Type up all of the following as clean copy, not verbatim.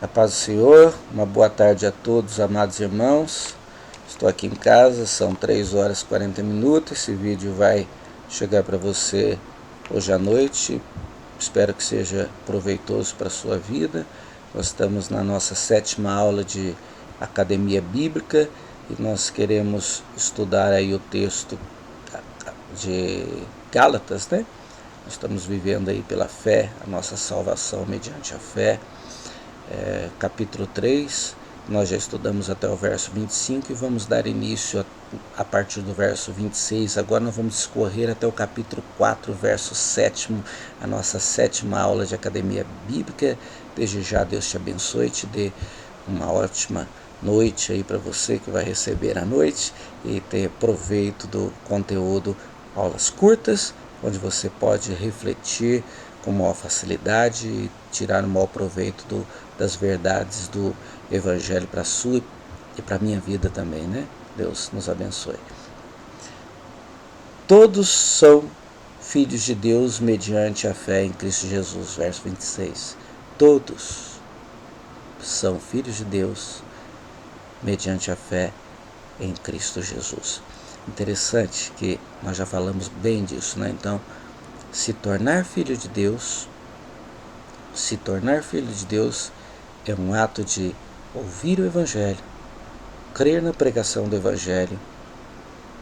A paz do Senhor, uma boa tarde a todos, amados irmãos. Estou aqui em casa, são 3 horas e 40 minutos. Esse vídeo vai chegar para você hoje à noite. Espero que seja proveitoso para a sua vida. Nós estamos na nossa 7ª aula de Academia Bíblica e nós queremos estudar aí o texto de Gálatas, né? Nós estamos vivendo aí pela fé, a nossa salvação mediante a fé. Capítulo 3, nós já estudamos até o verso 25 e vamos dar início a partir do verso 26. Agora nós vamos discorrer até o capítulo 4, verso 7, a nossa 7ª aula de Academia Bíblica. Desde já Deus te abençoe e te dê uma ótima noite aí para você que vai receber à noite e ter proveito do conteúdo, aulas curtas, onde você pode refletir com maior facilidade e tirar o maior proveito das verdades do Evangelho para a sua e para a minha vida também, né? Deus nos abençoe. Todos são filhos de Deus mediante a fé em Cristo Jesus, verso 26. Todos são filhos de Deus mediante a fé em Cristo Jesus. Interessante que nós já falamos bem disso, né? Então, se tornar filho de Deus é um ato de ouvir o Evangelho, crer na pregação do Evangelho,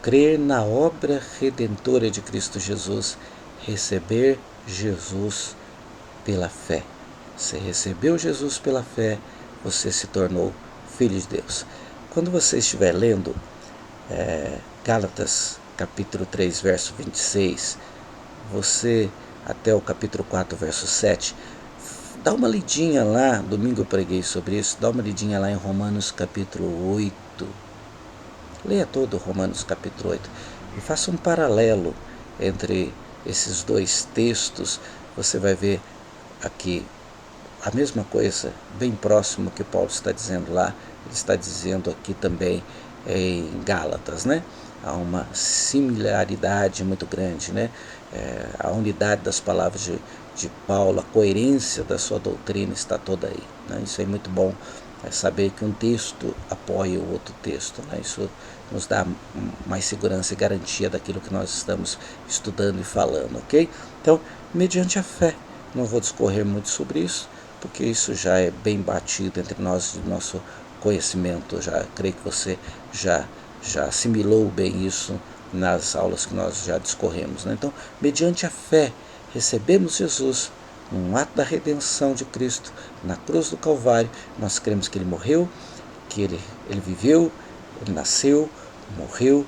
crer na obra redentora de Cristo Jesus, receber Jesus pela fé. Você recebeu Jesus pela fé, você se tornou filho de Deus. Quando você estiver lendo Gálatas capítulo 3, verso 26, você até o capítulo 4, verso 7, dá uma lidinha lá, domingo eu preguei sobre isso, dá uma lidinha lá em Romanos capítulo 8, leia todo Romanos capítulo 8 e faça um paralelo entre esses dois textos. Você vai ver aqui a mesma coisa, bem próximo que Paulo está dizendo lá, ele está dizendo aqui também em Gálatas, né? Há uma similaridade muito grande, né? A unidade das palavras de Paulo, a coerência da sua doutrina está toda aí, né? Isso é muito bom, saber que um texto apoia o outro texto, né? Isso nos dá mais segurança e garantia daquilo que nós estamos estudando e falando, ok? Então, mediante a fé, não vou discorrer muito sobre isso, porque isso já é bem batido entre nós, de nosso conhecimento. Já creio que você já assimilou bem isso nas aulas que nós já discorremos, né? Então, mediante a fé, recebemos Jesus num ato da redenção de Cristo na cruz do Calvário. Nós cremos que Ele morreu, que Ele viveu, Ele nasceu, morreu,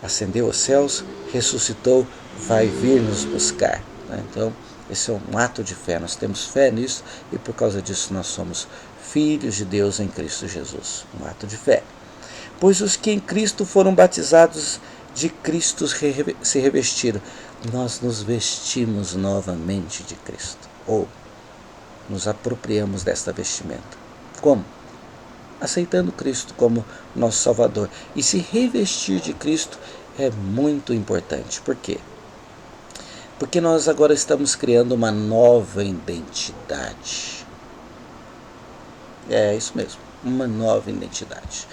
ascendeu aos céus, ressuscitou, vai vir nos buscar, né? Então, esse é um ato de fé, nós temos fé nisso e por causa disso nós somos filhos de Deus em Cristo Jesus, um ato de fé. Pois os que em Cristo foram batizados, de Cristo se revestiram. Nós nos vestimos novamente de Cristo, ou nos apropriamos desta vestimenta. Como? Aceitando Cristo como nosso Salvador. E se revestir de Cristo é muito importante. Por quê? Porque nós agora estamos criando uma nova identidade. É isso mesmo, uma nova identidade.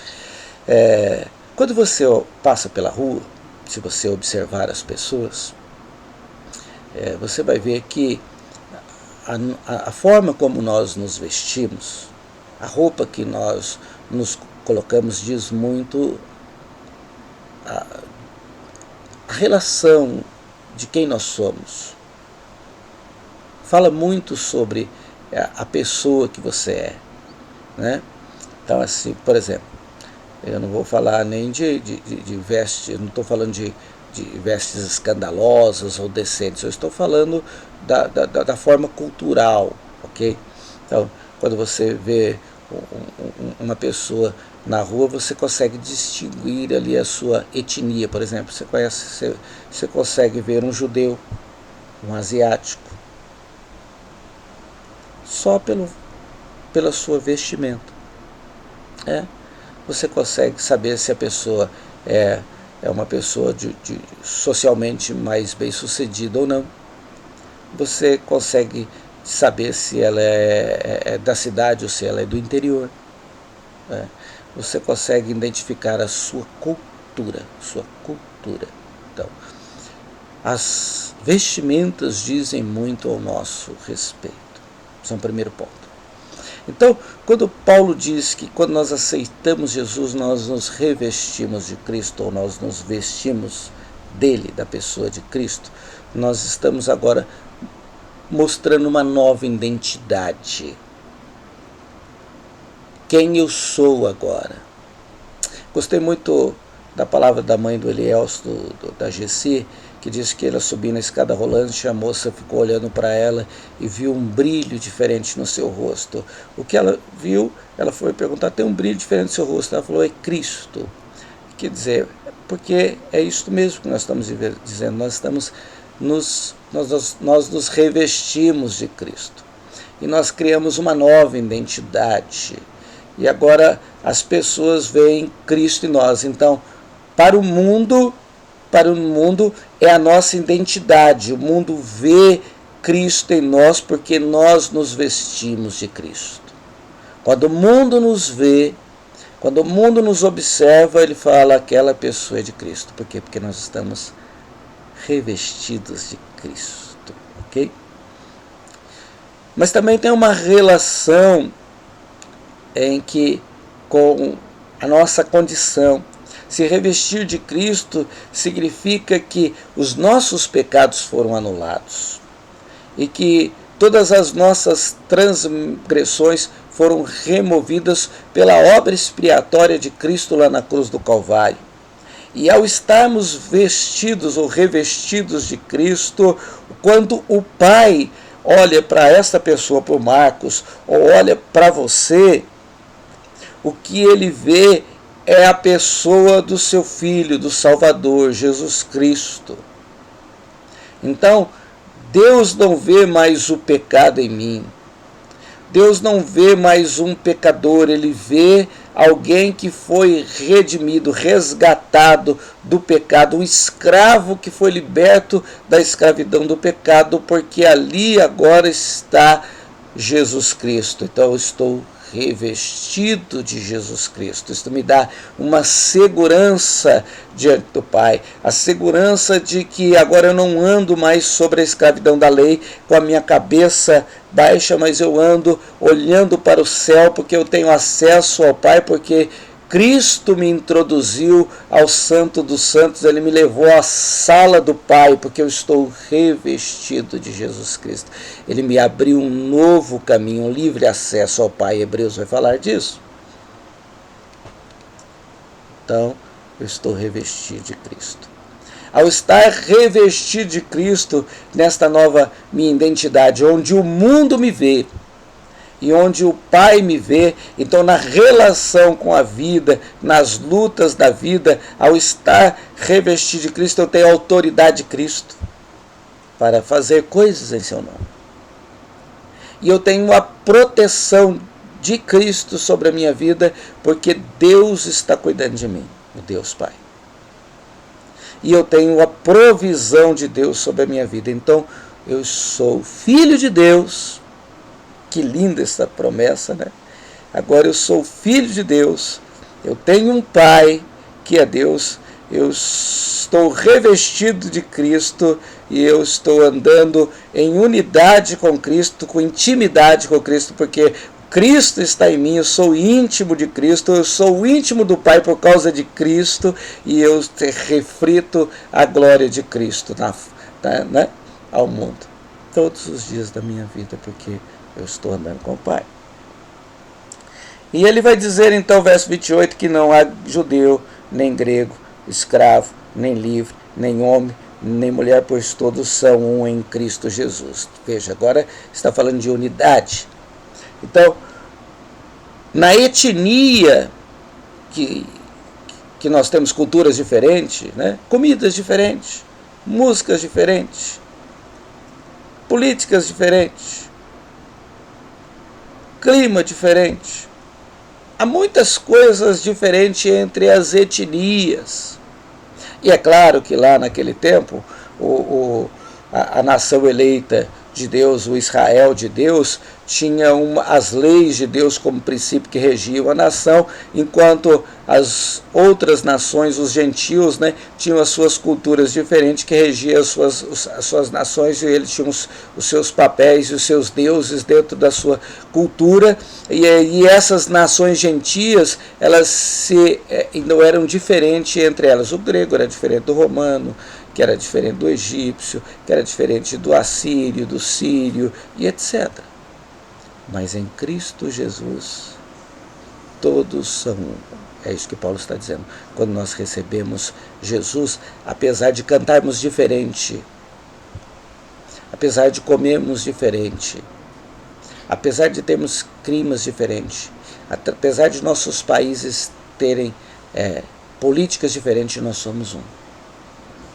Quando você passa pela rua, se você observar as pessoas, você vai ver que a forma como nós nos vestimos, a roupa que nós nos colocamos diz muito a relação de quem nós somos. Fala muito sobre a pessoa que você é, né? Então, assim, por exemplo, eu não vou falar nem de vestes, eu não estou falando de vestes escandalosas ou decentes, eu estou falando da forma cultural, ok? Então, quando você vê uma pessoa na rua, você consegue distinguir ali a sua etnia. Por exemplo, você consegue ver um judeu, um asiático, só pela sua vestimenta. Você consegue saber se a pessoa é uma pessoa socialmente mais bem sucedida ou não. Você consegue de saber se ela é da cidade ou se ela é do interior. Você consegue identificar a sua cultura. Então, as vestimentas dizem muito ao nosso respeito. Esse é o primeiro ponto. Então, quando Paulo diz que quando nós aceitamos Jesus, nós nos revestimos de Cristo, ou nós nos vestimos dele, da pessoa de Cristo, nós estamos agora mostrando uma nova identidade. Quem eu sou agora? Gostei muito da palavra da mãe do Elielso, da Gessi, que disse que ela subiu na escada rolante, a moça ficou olhando para ela e viu um brilho diferente no seu rosto. O que ela viu, ela foi perguntar, tem um brilho diferente no seu rosto? Ela falou, é Cristo. Quer dizer, porque é isso mesmo que nós estamos dizendo, nós nos revestimos de Cristo. E nós criamos uma nova identidade. E agora as pessoas veem Cristo em nós. Então, para o mundo é a nossa identidade. O mundo vê Cristo em nós porque nós nos vestimos de Cristo. Quando o mundo nos vê, quando o mundo nos observa, ele fala, aquela pessoa é de Cristo. Por quê? Porque nós estamos revestidos de Cristo. Ok? Mas também tem uma relação em que com a nossa condição. Se revestir de Cristo significa que os nossos pecados foram anulados e que todas as nossas transgressões foram removidas pela obra expiatória de Cristo lá na cruz do Calvário. E ao estarmos vestidos ou revestidos de Cristo, quando o Pai olha para esta pessoa, para o Marcos, ou olha para você, o que ele vê é a pessoa do seu Filho, do Salvador, Jesus Cristo. Então, Deus não vê mais o pecado em mim. Deus não vê mais um pecador, ele vê alguém que foi redimido, resgatado do pecado, um escravo que foi liberto da escravidão do pecado, porque ali agora está Jesus Cristo. Então eu estou revestido de Jesus Cristo. Isso me dá uma segurança diante do Pai, a segurança de que agora eu não ando mais sobre a escravidão da lei com a minha cabeça baixa, mas eu ando olhando para o céu porque eu tenho acesso ao Pai, porque Cristo me introduziu ao Santo dos Santos, ele me levou à sala do Pai, porque eu estou revestido de Jesus Cristo. Ele me abriu um novo caminho, um livre acesso ao Pai. Hebreus vai falar disso. Então, eu estou revestido de Cristo. Ao estar revestido de Cristo, nesta nova minha identidade, onde o mundo me vê, e onde o Pai me vê, então na relação com a vida, nas lutas da vida, ao estar revestido de Cristo, eu tenho a autoridade de Cristo para fazer coisas em seu nome. E eu tenho a proteção de Cristo sobre a minha vida, porque Deus está cuidando de mim, o Deus Pai. E eu tenho a provisão de Deus sobre a minha vida. Então, eu sou filho de Deus. Que linda essa promessa, né? Agora eu sou filho de Deus, eu tenho um Pai que é Deus, eu estou revestido de Cristo e eu estou andando em unidade com Cristo, com intimidade com Cristo, porque Cristo está em mim, eu sou íntimo de Cristo, eu sou íntimo do Pai por causa de Cristo e eu reflito a glória de Cristo né, ao mundo, todos os dias da minha vida, porque eu estou andando com o Pai. E ele vai dizer então, verso 28, que não há judeu, nem grego, escravo, nem livre, nem homem, nem mulher, pois todos são um em Cristo Jesus. Veja, agora está falando de unidade. Então, na etnia que nós temos culturas diferentes, né? Comidas diferentes, músicas diferentes, políticas diferentes, clima diferente. Há muitas coisas diferentes entre as etnias. E é claro que lá naquele tempo, a nação eleita de Deus, o Israel de Deus, tinha as leis de Deus como princípio que regiam a nação, enquanto as outras nações, os gentios, né, tinham as suas culturas diferentes que regiam as suas nações, e eles tinham os seus papéis e os seus deuses dentro da sua cultura, e essas nações gentias, elas não eram diferentes entre elas. O grego era diferente do romano, que era diferente do egípcio, que era diferente do assírio, do sírio e etc. Mas em Cristo Jesus, todos são um. É isso que Paulo está dizendo. Quando nós recebemos Jesus, apesar de cantarmos diferente, apesar de comermos diferente, apesar de termos climas diferentes, apesar de nossos países terem políticas diferentes, nós somos um.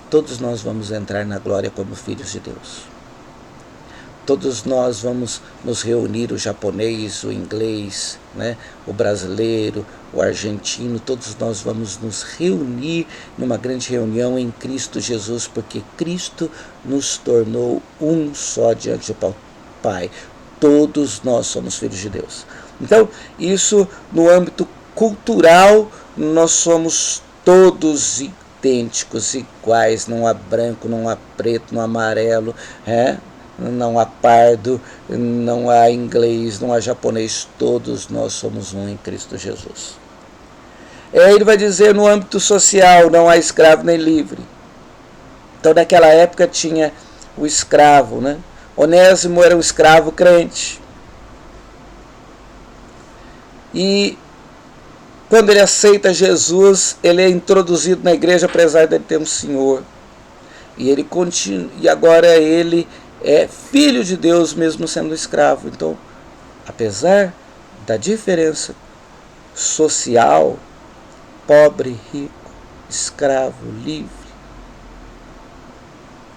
Todos nós vamos entrar na glória como filhos de Deus. Todos nós vamos nos reunir, o japonês, o inglês, né, o brasileiro, o argentino, todos nós vamos nos reunir numa grande reunião em Cristo Jesus, porque Cristo nos tornou um só diante do Pai. Todos nós somos filhos de Deus. Então, isso no âmbito cultural, nós somos todos idênticos, iguais, não há branco, não há preto, não há amarelo, não há pardo, não há inglês, não há japonês, todos nós somos um em Cristo Jesus. Ele vai dizer no âmbito social, não há escravo nem livre. Então naquela época tinha o escravo, né? Onésimo era um escravo crente. E quando ele aceita Jesus, ele é introduzido na igreja, apesar de ele ter um senhor. E ele continua, e agora ele é filho de Deus mesmo sendo escravo. Então, apesar da diferença social, pobre, rico, escravo, livre,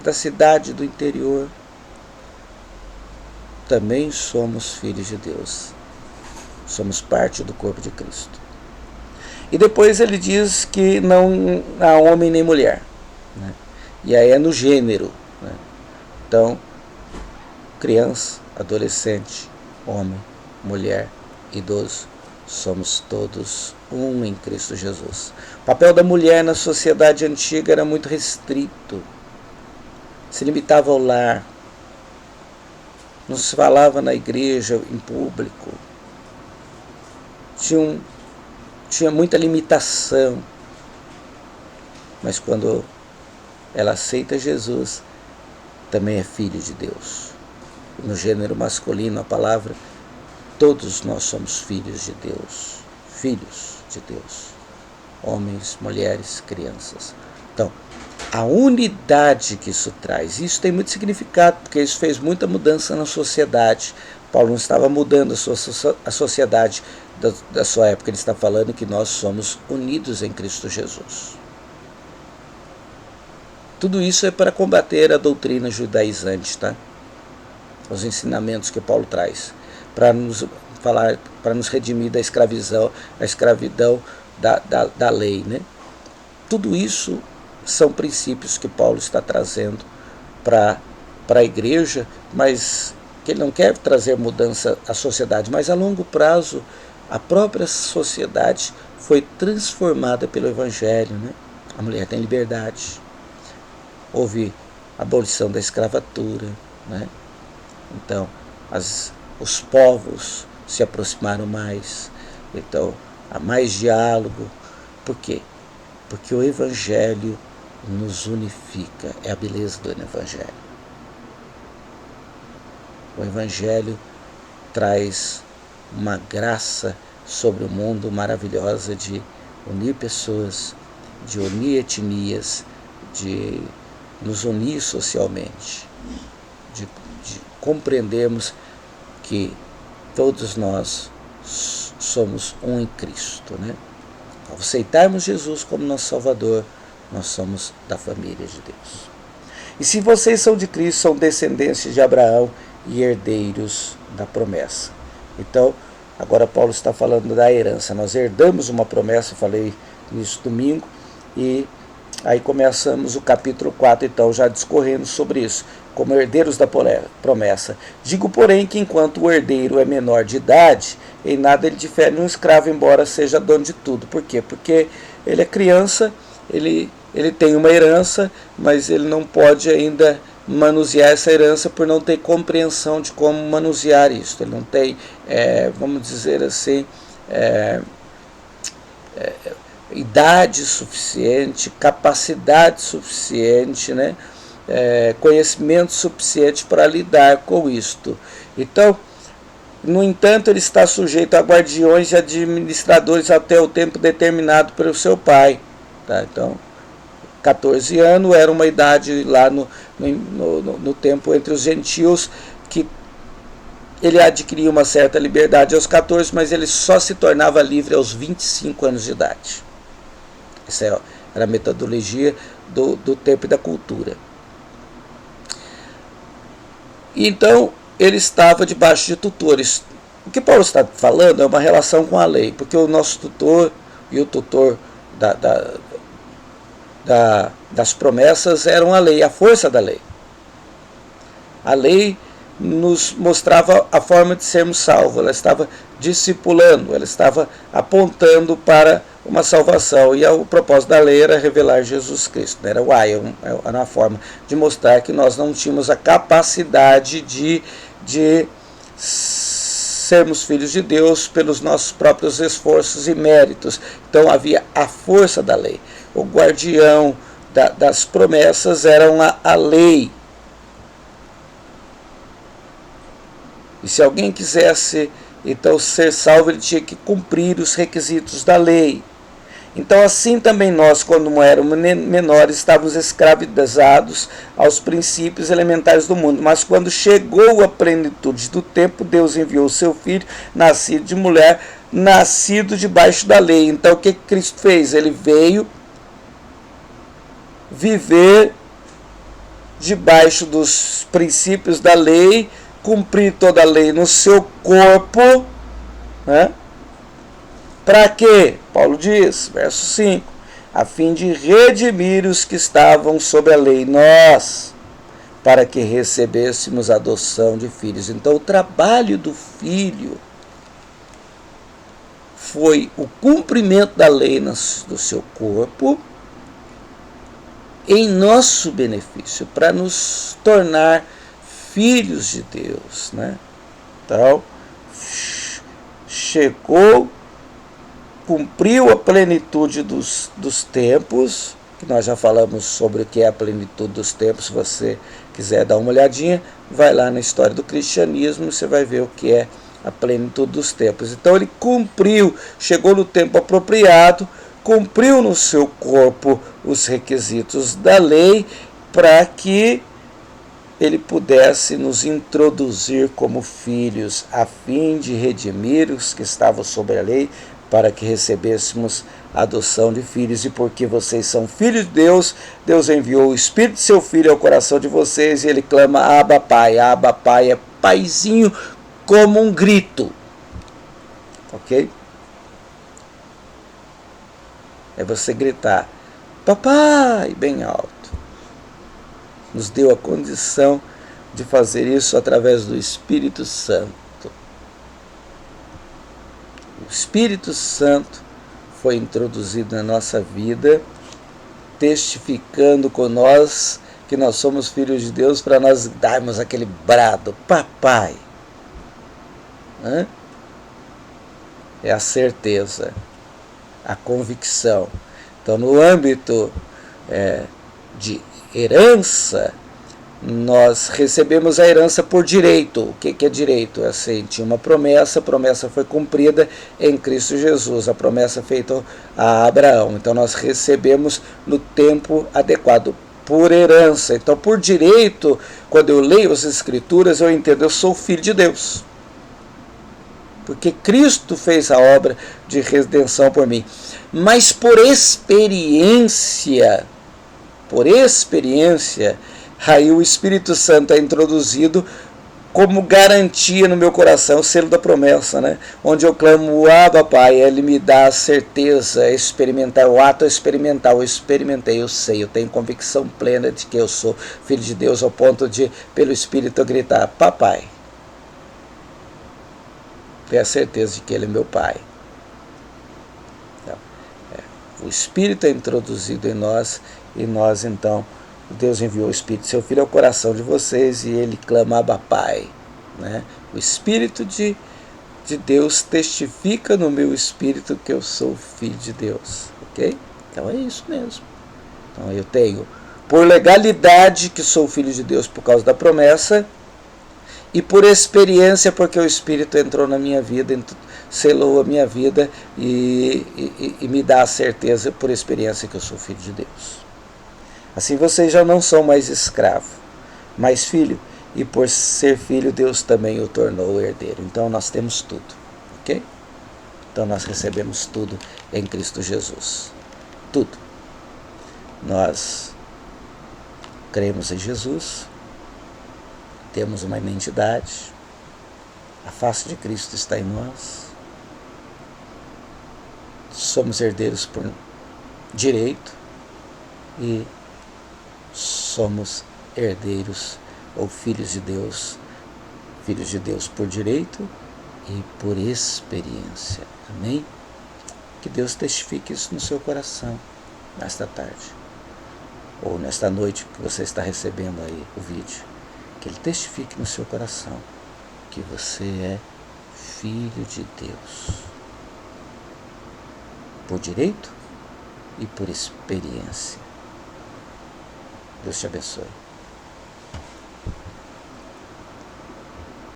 da cidade do interior, também somos filhos de Deus. Somos parte do corpo de Cristo. E depois ele diz que não há homem nem mulher, né? E aí é no gênero, né? Então, criança, adolescente, homem, mulher, idoso, somos todos um em Cristo Jesus. O papel da mulher na sociedade antiga era muito restrito, se limitava ao lar, não se falava na igreja, em público, tinha muita limitação. Mas quando ela aceita Jesus, também é filho de Deus. No gênero masculino, a palavra, todos nós somos filhos de Deus. Filhos de Deus. Homens, mulheres, crianças. Então, a unidade que isso traz, isso tem muito significado, porque isso fez muita mudança na sociedade. Paulo não estava mudando a sociedade da sua época, ele está falando que nós somos unidos em Cristo Jesus. Tudo isso é para combater a doutrina judaizante, tá? Os ensinamentos que Paulo traz, para nos redimir da escravidão da lei, né? Tudo isso são princípios que Paulo está trazendo para a igreja, mas que ele não quer trazer mudança à sociedade, mas a longo prazo a própria sociedade foi transformada pelo Evangelho, né? A mulher tem liberdade, houve abolição da escravatura, né? Então os povos se aproximaram mais, então há mais diálogo. Por quê? Porque o Evangelho nos unifica, é a beleza do Evangelho. O Evangelho traz uma graça sobre o mundo maravilhosa de unir pessoas, de unir etnias, de nos unir socialmente, de compreendermos que todos nós somos um em Cristo, né? Ao aceitarmos Jesus como nosso Salvador, nós somos da família de Deus. E se vocês são de Cristo, são descendentes de Abraão e herdeiros da promessa. Então, agora Paulo está falando da herança. Nós herdamos uma promessa, eu falei nisso domingo, e Aí começamos o capítulo 4, então, já discorrendo sobre isso, como herdeiros da promessa. Digo, porém, que enquanto o herdeiro é menor de idade, em nada ele difere de um escravo, embora seja dono de tudo. Por quê? Porque ele é criança, ele tem uma herança, mas ele não pode ainda manusear essa herança por não ter compreensão de como manusear isso. Ele não tem, vamos dizer assim, idade suficiente, capacidade suficiente, né? Conhecimento suficiente para lidar com isto. Então, no entanto, ele está sujeito a guardiões e administradores até o tempo determinado pelo seu pai. Tá? Então, 14 anos era uma idade lá no tempo entre os gentios que ele adquiria uma certa liberdade aos 14, mas ele só se tornava livre aos 25 anos de idade. Essa era a metodologia do tempo e da cultura. Então, ele estava debaixo de tutores. O que Paulo está falando é uma relação com a lei, porque o nosso tutor e o tutor das promessas eram a lei, a força da lei. A lei nos mostrava a forma de sermos salvos, ela estava discipulando, ela estava apontando para uma salvação, e o propósito da lei era revelar Jesus Cristo, era uma forma de mostrar que nós não tínhamos a capacidade de sermos filhos de Deus pelos nossos próprios esforços e méritos. Então havia a força da lei. O guardião das promessas era a lei. E se alguém quisesse então ser salvo, ele tinha que cumprir os requisitos da lei. Então assim também nós, quando éramos menores, estávamos escravizados aos princípios elementares do mundo. Mas quando chegou a plenitude do tempo, Deus enviou o seu Filho, nascido de mulher, nascido debaixo da lei. Então o que Cristo fez? Ele veio viver debaixo dos princípios da lei, cumprir toda a lei no seu corpo, né? Para quê? Paulo diz, verso 5, a fim de redimir os que estavam sob a lei, nós, para que recebêssemos a adoção de filhos. Então o trabalho do filho foi o cumprimento da lei do seu corpo, em nosso benefício, para nos tornar filhos de Deus, né? Então, chegou, cumpriu a plenitude dos tempos, que nós já falamos sobre o que é a plenitude dos tempos. Se você quiser dar uma olhadinha, vai lá na história do cristianismo, você vai ver o que é a plenitude dos tempos. Então ele cumpriu, chegou no tempo apropriado, cumpriu no seu corpo os requisitos da lei, para que ele pudesse nos introduzir como filhos, a fim de redimir os que estavam sob a lei, para que recebêssemos a adoção de filhos. E porque vocês são filhos de Deus, Deus enviou o Espírito de seu Filho ao coração de vocês, e ele clama, Abba Pai. Abba Pai é paizinho, como um grito. Ok? É você gritar, papai, bem alto. Nos deu a condição de fazer isso através do Espírito Santo. O Espírito Santo foi introduzido na nossa vida, testificando com nós que nós somos filhos de Deus, para nós darmos aquele brado, papai. É a certeza, a convicção. Então, no âmbito de herança, nós recebemos a herança por direito. O que é direito? Assim, tinha uma promessa, a promessa foi cumprida em Cristo Jesus, a promessa feita a Abraão. Então nós recebemos no tempo adequado, por herança. Então, por direito, quando eu leio as Escrituras, eu entendo, eu sou filho de Deus, porque Cristo fez a obra de redenção por mim. Mas por experiência, aí o Espírito Santo é introduzido como garantia no meu coração, o selo da promessa, né? Onde eu clamo, Abba, Pai, Ele me dá a certeza, experimentar, o ato experimental, eu experimentei, eu sei, eu tenho convicção plena de que eu sou filho de Deus, ao ponto de, pelo Espírito, eu gritar, papai. Tenho a certeza de que Ele é meu Pai. Então, o Espírito é introduzido em nós, e nós, então, Deus enviou o Espírito, seu Filho, ao coração de vocês, e ele clama, Abba, Pai. Né? O Espírito de Deus testifica no meu espírito que eu sou filho de Deus. Ok? Então é isso mesmo. Então eu tenho, por legalidade, que sou filho de Deus por causa da promessa, e por experiência, porque o Espírito entrou na minha vida, selou a minha vida e me dá a certeza, por experiência, que eu sou filho de Deus. Assim vocês já não são mais escravo, mas filho, e por ser filho, Deus também o tornou herdeiro. Então nós temos tudo, ok? Então nós recebemos tudo em Cristo Jesus. Tudo. Nós cremos em Jesus, temos uma identidade, a face de Cristo está em nós, somos herdeiros por direito e somos herdeiros ou filhos de Deus por direito e por experiência. Amém? Que Deus testifique isso no seu coração nesta tarde, ou nesta noite que você está recebendo aí o vídeo. Que Ele testifique no seu coração que você é filho de Deus por direito e por experiência. Deus te abençoe.